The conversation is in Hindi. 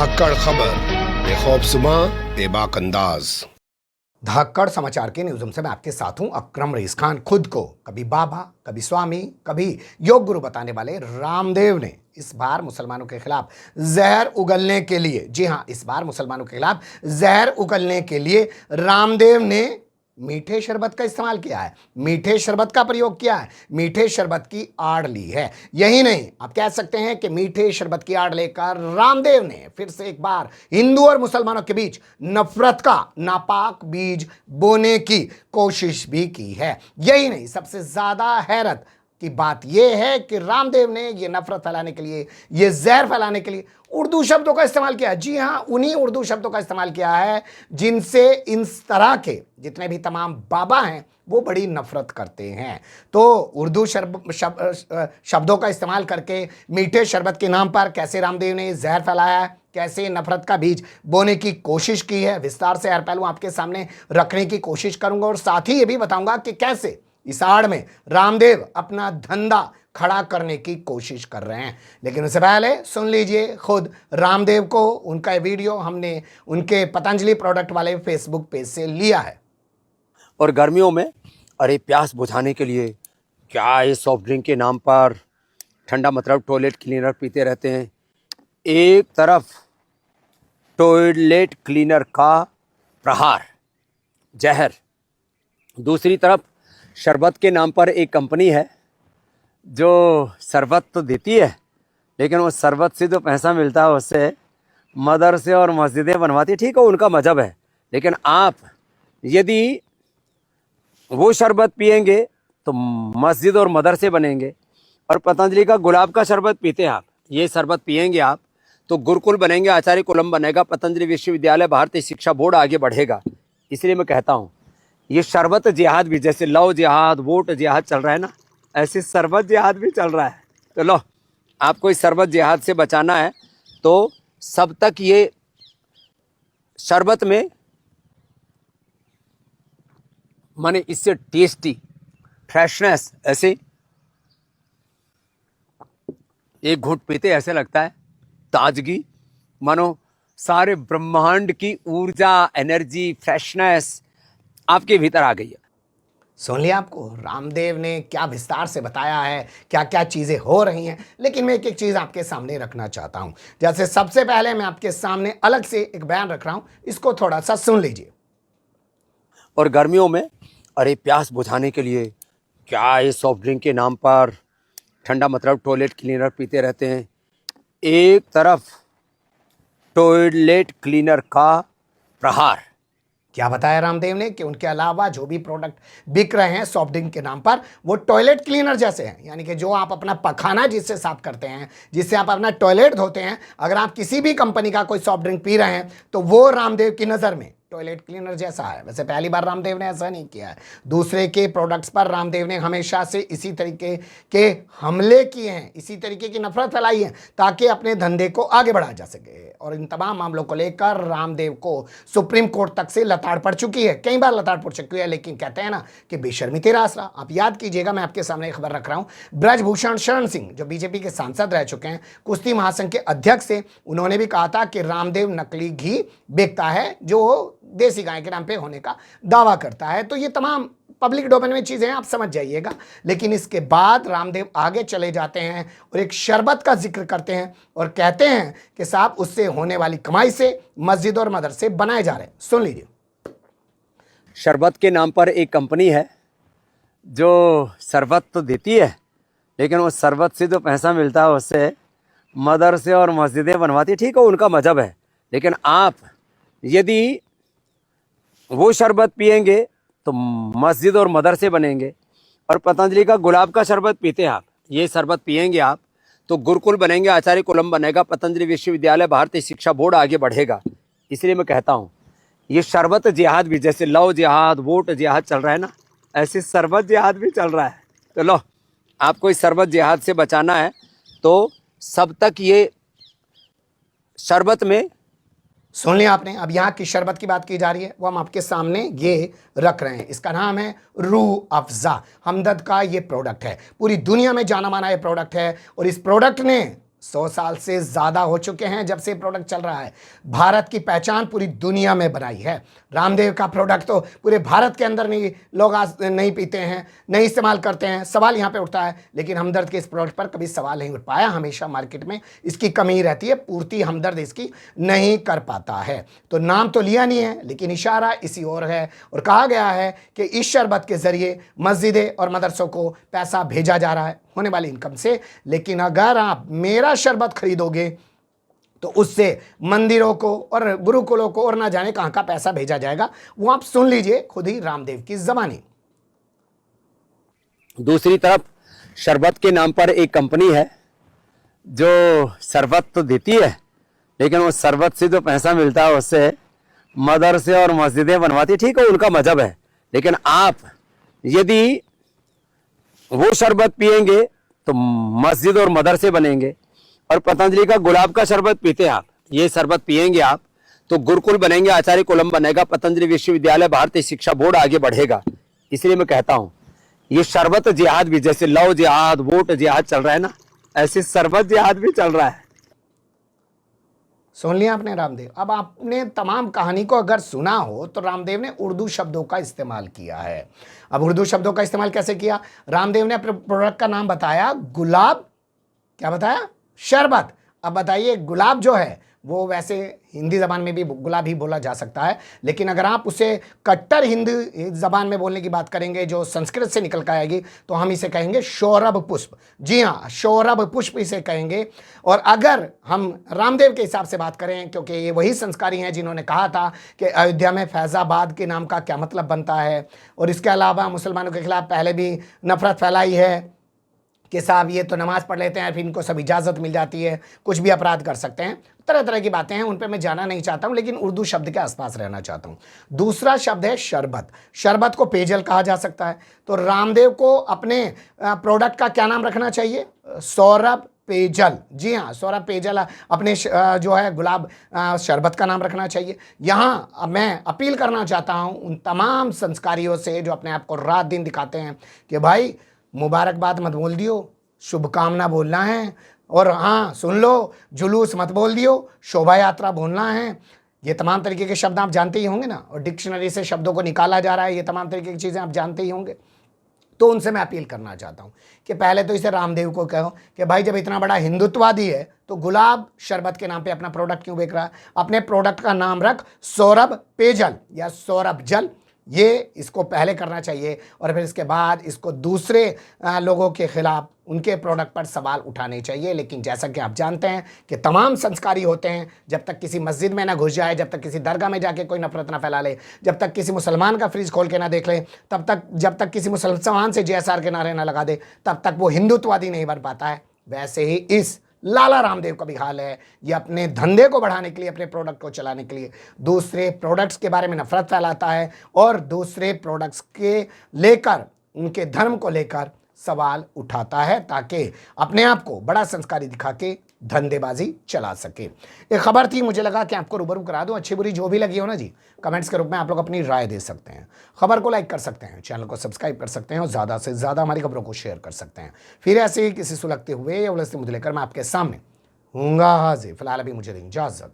धाकड़ खबर, बेखौफजुमा बेबाक अंदाज। धाकड़ समाचार के न्यूज़ रूम से मैं आपके साथ हूं अकरम रईस खान। खुद को कभी बाबा, कभी स्वामी, कभी योग गुरु बताने वाले रामदेव ने इस बार मुसलमानों के खिलाफ जहर उगलने के लिए, जी हां, इस बार मुसलमानों के खिलाफ जहर उगलने के लिए रामदेव ने मीठे शरबत का इस्तेमाल किया है, मीठे शरबत का प्रयोग किया है, मीठे शरबत की आड़ ली है। यही नहीं, आप कह सकते हैं कि मीठे शरबत की आड़ लेकर रामदेव ने फिर से एक बार हिंदू और मुसलमानों के बीच नफरत का नापाक बीज बोने की कोशिश भी की है। यही नहीं, सबसे ज्यादा हैरत की बात यह है कि रामदेव ने यह नफरत फैलाने के लिए, यह जहर फैलाने के लिए उर्दू शब्दों का इस्तेमाल किया। जी हां, उन्हीं उर्दू शब्दों का इस्तेमाल किया है जिनसे इस तरह के जितने भी तमाम बाबा हैं वो बड़ी नफरत करते हैं। तो उर्दू शब्दों का इस्तेमाल करके मीठे शरबत के नाम पर कैसे रामदेव ने जहर फैलाया है, कैसे नफरत का बीज बोने की कोशिश की है, विस्तार से हर पहलू आपके सामने रखने की कोशिश करूंगा और साथ ही ये भी बताऊंगा कि कैसे इस आड़ में रामदेव अपना धंधा खड़ा करने की कोशिश कर रहे हैं। लेकिन उससे पहले सुन लीजिए खुद रामदेव को, उनका वीडियो हमने उनके पतंजलि प्रोडक्ट वाले फेसबुक पेज से लिया है। और गर्मियों में अरे प्यास बुझाने के लिए क्या ये सॉफ्ट ड्रिंक के नाम पर ठंडा मतलब टॉयलेट क्लीनर पीते रहते हैं। एक तरफ टॉयलेट क्लीनर का प्रहार, जहर, दूसरी तरफ शरबत के नाम पर एक कंपनी है जो शरबत तो देती है लेकिन वो शरबत से जो पैसा मिलता है उससे मदरसे और मस्जिदें बनवाती है। ठीक है, उनका मजहब है, लेकिन आप यदि वो शरबत पिएंगे तो मस्जिद और मदरसे बनेंगे। और पतंजलि का गुलाब का शरबत पीते हैं आप, ये शरबत पिएंगे आप तो गुरुकुल बनेंगे, आचार्य कुलम बनेगा, पतंजलि विश्वविद्यालय, भारतीय शिक्षा बोर्ड आगे बढ़ेगा। इसलिए मैं कहता हूँ ये शरबत जिहाद भी, जैसे लव जिहाद, वोट जिहाद चल रहा है ना, ऐसे शरबत जिहाद भी चल रहा है। तो लो, आपको इस शरबत जिहाद से बचाना है तो सब तक ये शरबत में माने इससे टेस्टी फ्रेशनेस, ऐसे एक घूंट पीते ऐसे लगता है ताजगी, मानो सारे ब्रह्मांड की ऊर्जा, एनर्जी, फ्रेशनेस आपके भीतर आ गई है। सुन लिया आपको रामदेव ने क्या विस्तार से बताया है, क्या क्या चीज़ें हो रही हैं। लेकिन मैं एक एक चीज़ आपके सामने रखना चाहता हूं। जैसे सबसे पहले मैं आपके सामने अलग से एक बयान रख रहा हूं, इसको थोड़ा सा सुन लीजिए। और गर्मियों में अरे प्यास बुझाने के लिए क्या ये सॉफ्ट ड्रिंक के नाम पर ठंडा मतलब टॉयलेट क्लीनर पीते रहते हैं। एक तरफ टॉयलेट क्लीनर का प्रहार, क्या बताया रामदेव ने कि उनके अलावा जो भी प्रोडक्ट बिक रहे हैं सॉफ्ट ड्रिंक के नाम पर वो टॉयलेट क्लीनर जैसे हैं। यानी कि जो आप अपना पखाना जिससे साफ करते हैं, जिससे आप अपना टॉयलेट धोते हैं, अगर आप किसी भी कंपनी का कोई सॉफ्ट ड्रिंक पी रहे हैं तो वो रामदेव की नज़र में टॉयलेट क्लीनर जैसा है। वैसे पहली बार रामदेव ने ऐसा नहीं किया है, दूसरे के प्रोडक्ट्स पर रामदेव ने हमेशा से इसी तरीके के हमले किए हैं, इसी तरीके की नफरत फैलाई है ताकि अपने धंधे को आगे बढ़ाया जा सके। और इन तमाम मामलों को लेकर रामदेव को सुप्रीम कोर्ट तक से लताड़ पड़ चुकी है, कई बार लताड़ पड़ चुकी है। लेकिन कहते हैं ना कि बेशर्मी तेरा आसरा। आप याद कीजिएगा, मैं आपके सामने खबर रख रहा हूं, ब्रजभूषण शरण सिंह जो बीजेपी के सांसद रह चुके हैं, कुश्ती महासंघ के अध्यक्ष से, उन्होंने भी कहा था कि रामदेव नकली घी बेचता है जो देसी गाय के नाम पे होने का दावा करता है। तो ये तमाम पब्लिक डोमेन में चीजें हैं, आप समझ जाइएगा। लेकिन इसके बाद रामदेव आगे चले जाते हैं और एक शरबत का जिक्र करते हैं और कहते हैं कि साहब उससे होने वाली कमाई से मस्जिद और मदरसे बनाए जा रहे हैं। सुन लीजिए। शरबत के नाम पर एक कंपनी है जो शरबत तो देती है लेकिन वो शरबत से जो पैसा मिलता है उससे मदरसे और मस्जिदें बनवाती है। ठीक है, उनका मजहब है, लेकिन आप यदि वो शरबत पिएंगे तो मस्जिद और मदरसे बनेंगे। और पतंजलि का गुलाब का शरबत पीते हैं आप, ये शरबत पिएंगे आप तो गुरुकुल बनेंगे, आचार्य कुलम बनेगा, पतंजलि विश्वविद्यालय, भारतीय शिक्षा बोर्ड आगे बढ़ेगा। इसलिए मैं कहता हूँ ये शरबत जिहाद भी, जैसे लव जिहाद, वोट जिहाद चल रहा है ना, ऐसे शरबत जिहाद भी चल रहा है। तो लो, आपको इस शरबत जिहाद से बचाना है तो सब तक ये शरबत में, सुन लिया आपने। अब यहाँ की शरबत की बात की जा रही है, वो हम आपके सामने ये रख रहे हैं। इसका नाम है रूह अफ़ज़ा। हमदर्द का ये प्रोडक्ट है, पूरी दुनिया में जाना माना ये प्रोडक्ट है। और इस प्रोडक्ट ने 100 साल से ज़्यादा हो चुके हैं जब से प्रोडक्ट चल रहा है। भारत की पहचान पूरी दुनिया में बनाई है। रामदेव का प्रोडक्ट तो पूरे भारत के अंदर नहीं, लोग आज नहीं पीते हैं, नहीं इस्तेमाल करते हैं। सवाल यहाँ पे उठता है, लेकिन हमदर्द के इस प्रोडक्ट पर कभी सवाल नहीं उठ पाया। हमेशा मार्केट में इसकी कमी रहती है, पूर्ति हमदर्द इसकी नहीं कर पाता है। तो नाम तो लिया नहीं है, लेकिन इशारा इसी ओर है और कहा गया है कि इस शरबत के ज़रिए मस्जिदें और मदरसों को पैसा भेजा जा रहा है होने वाली इनकम से। लेकिन अगर आप मेरा शरबत खरीदोगे तो उससे मंदिरों को और गुरुकुलों को और ना जाने कहां का पैसा भेजा जाएगा, वो आप सुन लीजिए खुद ही रामदेव की ज़बानी। दूसरी तरफ शरबत के नाम पर एक कंपनी है जो शरबत तो देती है, लेकिन वो शरबत से जो पैसा मिलता है उससे मदरसे और मस्जिदें बनवाती है। ठीक है, उनका मजहब है, लेकिन आप यदि वो शरबत पिएंगे तो मस्जिद और मदरसे बनेंगे। और पतंजलि का गुलाब का शरबत पीते हैं आप, ये शरबत पिएंगे आप तो गुरुकुल बनेंगे, आचार्य कुलम बनेगा, पतंजलि विश्वविद्यालय, भारतीय शिक्षा बोर्ड आगे बढ़ेगा। इसलिए मैं कहता हूँ ये शरबत जिहाद भी, जैसे लव जिहाद, वोट जिहाद चल रहा है ना, ऐसे शरबत जिहाद भी चल रहा है। सुन लिया आपने रामदेव। अब आपने तमाम कहानी को अगर सुना हो तो रामदेव ने उर्दू शब्दों का इस्तेमाल किया है। अब उर्दू शब्दों का इस्तेमाल कैसे किया? रामदेव ने अपने प्रोडक्ट का नाम बताया गुलाब, क्या बताया? शरबत। अब बताइए, गुलाब जो है वो वैसे हिंदी ज़बान में भी गुलाब ही बोला जा सकता है, लेकिन अगर आप उसे कट्टर हिंदी ज़बान में बोलने की बात करेंगे जो संस्कृत से निकल कर आएगी तो हम इसे कहेंगे शौरभ पुष्प। जी हाँ, शौरभ पुष्प इसे कहेंगे। और अगर हम रामदेव के हिसाब से बात करें, क्योंकि ये वही संस्कारी हैं जिन्होंने कहा था कि अयोध्या में फैज़ाबाद के नाम का क्या मतलब बनता है, और इसके अलावा मुसलमानों के खिलाफ पहले भी नफ़रत फैलाई है कि साहब ये तो नमाज़ पढ़ लेते हैं फिर इनको सब इजाज़त मिल जाती है, कुछ भी अपराध कर सकते हैं, तरह तरह की बातें हैं, उन पे मैं जाना नहीं चाहता हूं, लेकिन उर्दू शब्द के आसपास रहना चाहता हूं। दूसरा शब्द है शरबत। शरबत को पेयजल कहा जा सकता है। तो रामदेव को अपने प्रोडक्ट का क्या नाम रखना चाहिए? सौरभ पेयजल। जी हाँ, सौरभ पेयजल अपने जो है गुलाब शरबत का नाम रखना चाहिए। यहाँ मैं अपील करना चाहता हूँ उन तमाम संस्कारियों से जो अपने आप को रात दिन दिखाते हैं कि भाई मुबारकबाद मत बोल दियो, शुभकामना बोलना है, और हाँ सुन लो, जुलूस मत बोल दियो, शोभा यात्रा बोलना है। ये तमाम तरीके के शब्द आप जानते ही होंगे ना, और डिक्शनरी से शब्दों को निकाला जा रहा है, ये तमाम तरीके की चीज़ें आप जानते ही होंगे। तो उनसे मैं अपील करना चाहता हूँ कि पहले तो इसे रामदेव को कहो कि भाई जब इतना बड़ा हिंदुत्ववादी है तो गुलाब शरबत के नाम पे अपना प्रोडक्ट क्यों बेच रहा है? अपने प्रोडक्ट का नाम रख सौरभ पेयजल या सौरभ जल। ये इसको पहले करना चाहिए, और फिर इसके बाद इसको दूसरे लोगों के खिलाफ उनके प्रोडक्ट पर सवाल उठाने चाहिए। लेकिन जैसा कि आप जानते हैं कि तमाम संस्कारी होते हैं, जब तक किसी मस्जिद में ना घुस जाए, जब तक किसी दरगाह में जाके कोई नफरत ना फैला ले, जब तक किसी मुसलमान का फ्रिज खोल के ना देख ले, तब तक जब तक किसी मुसलमान से JSR के नारे ना लगा दे, तब तक वो हिंदुत्ववादी नहीं बन पाता है। वैसे ही इस लाला रामदेव का भी हाल है। ये अपने धंधे को बढ़ाने के लिए, अपने प्रोडक्ट को चलाने के लिए दूसरे प्रोडक्ट्स के बारे में नफरत फैलाता है और दूसरे प्रोडक्ट्स के लेकर, उनके धर्म को लेकर सवाल उठाता है, ताकि अपने आप को बड़ा संस्कारी दिखा के धंधेबाजी चला सके। एक खबर थी, मुझे लगा कि आपको रूबरू करा दूं। अच्छी बुरी जो भी लगी हो ना जी, कमेंट्स के रूप में आप लोग अपनी राय दे सकते हैं। खबर को लाइक कर सकते हैं, चैनल को सब्सक्राइब कर सकते हैं और ज़्यादा से ज़्यादा हमारी खबरों को शेयर कर सकते हैं। फिर ऐसे ही किसी सुलगते हुए या उलझते मुद्दे लेकर मैं आपके सामने हूँगा हाजिर। फिलहाल अभी मुझे दें इजाज़त।